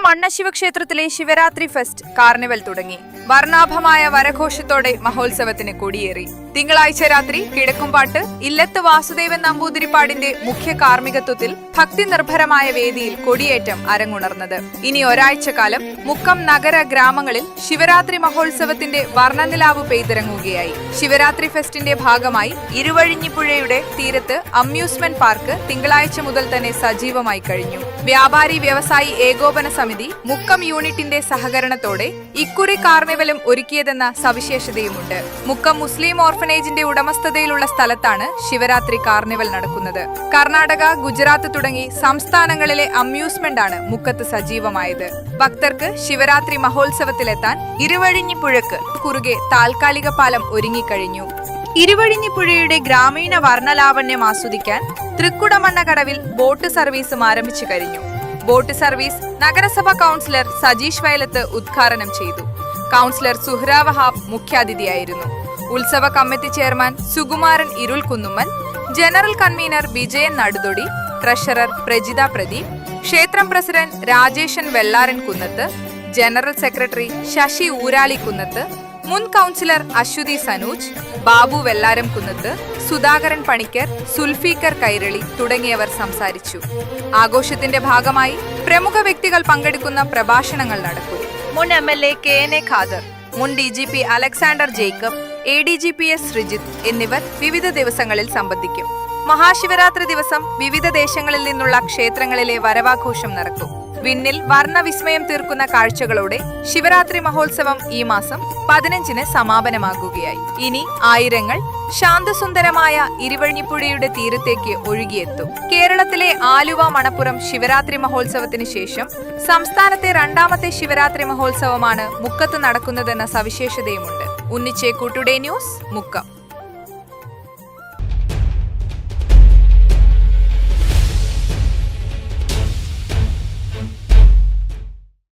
മണ്ണശിവക്ഷേത്രത്തിലെ Shivaratri fest carnival തുടങ്ങി. വർണ്ണാഭമായ വരഘോഷത്തോടെ മഹോത്സവത്തിന് കൊടിയേറി. തിങ്കളാഴ്ച രാത്രി കിഴക്കുംപാട്ട് ഇല്ലത്ത് വാസുദേവൻ നമ്പൂതിരിപ്പാടിന്റെ മുഖ്യ കാർമ്മികത്വത്തിൽ ഭക്തി നിർഭരമായ വേദിയിൽ കൊടിയേറ്റം അരങ്ങുണർന്നത്. ഇനി ഒരാഴ്ചക്കാലം മുക്കം നഗര ഗ്രാമങ്ങളിൽ ശിവരാത്രി മഹോത്സവത്തിന്റെ വർണ്ണനിലാവ് പെയ്തിറങ്ങുകയായി. ശിവരാത്രി ഫെസ്റ്റിന്റെ ഭാഗമായി ഇരുവഴിഞ്ഞിപ്പുഴയുടെ തീരത്ത് അമ്യൂസ്മെന്റ് പാർക്ക് തിങ്കളാഴ്ച മുതൽ തന്നെ സജീവമായി കഴിഞ്ഞു. വ്യാപാരി വ്യവസായി ഏകോപന സമിതി മുക്കം യൂണിറ്റിന്റെ സഹകരണത്തോടെ ഇക്കുറി കാർണിവലും ഒരുക്കിയതെന്ന സവിശേഷതയുമുണ്ട്. മുക്കം മുസ്ലിം ഓർഫനേജിന്റെ ഉടമസ്ഥതയിലുള്ള സ്ഥലത്താണ് ശിവരാത്രി കാർണിവൽ നടക്കുന്നത്. കർണാടക, ഗുജറാത്ത് തുടങ്ങി സംസ്ഥാനങ്ങളിലെ അമ്യൂസ്മെന്റ് ആണ് മുക്കത്ത് സജീവമായത്. ഭക്തർക്ക് ശിവരാത്രി മഹോത്സവത്തിലെത്താൻ ഇരുവഴിഞ്ഞിപ്പുഴക്ക് കുറുകെ താൽക്കാലിക പാലം ഒരുങ്ങിക്കഴിഞ്ഞു. ഇരുവഴിഞ്ഞിപ്പുഴയുടെ ഗ്രാമീണ വർണ്ണലാവണ്യം ആസ്വദിക്കാൻ തൃക്കുടമണ്ണക്കടവിൽ ബോട്ട് സർവീസും ആരംഭിച്ചു കഴിഞ്ഞു. ബോട്ട് സർവീസ് നഗരസഭ കൗൺസിലർ സജീഷ് വയലത്ത് ഉദ്ഘാടനം ചെയ്തു. കൗൺസിലർ സുഹ്ര വഹാബ് മുഖ്യാതിഥിയായിരുന്നു. ഉത്സവ committee chairman Sukumaran Irul Kunnummal, general convener Vijayan Naduthodi, treasurer Prajitha Pradeep, ക്ഷേത്രം president Rajeshan Vellaran Kunnath, general secretary Sasi Urali Kunnath, മുൻ കൗൺസിലർ അശ്വതി സനൂജ്, ബാബു വെള്ളാരം കുന്നത്ത്, സുധാകരൻ പണിക്കർ, സുൽഫീക്കർ കൈരളി തുടങ്ങിയവർ സംസാരിച്ചു. ആഘോഷത്തിന്റെ ഭാഗമായി പ്രമുഖ വ്യക്തികൾ പങ്കെടുക്കുന്ന പ്രഭാഷണങ്ങൾ നടക്കും. മുൻ MLA KN ഖാദർ, മുൻ DGP Alexander Jacob, ADGPS Sreejith എന്നിവർ വിവിധ ദിവസങ്ങളിൽ സംബന്ധിക്കും. മഹാശിവരാത്രി ദിവസം വിവിധ ദേശങ്ങളിൽ നിന്നുള്ള ക്ഷേത്രങ്ങളിലെ വരവാഘോഷം നടക്കും. വിണ്ണിൽ വർണ്ണവിസ്മയം തീർക്കുന്ന കാഴ്ചകളോടെ ശിവരാത്രി മഹോത്സവം ഈ മാസം 15-ന് സമാപനമാകുകയായി. ഇനി ആയിരങ്ങൾ ശാന്തസുന്ദരമായ ഇരുവഴിഞ്ഞിപ്പുഴയുടെ തീരത്തേക്ക് ഒഴുകിയെത്തും. കേരളത്തിലെ ആലുവ, മണപ്പുറം ശിവരാത്രി മഹോത്സവത്തിന് ശേഷം സംസ്ഥാനത്തെ രണ്ടാമത്തെ ശിവരാത്രി മഹോത്സവമാണ് മുക്കത്ത് നടക്കുന്നതെന്ന സവിശേഷതയുമുണ്ട്. ഉന്നിച്ചേക്കൂട്ടുടെ ന്യൂസ്, മുക്കം.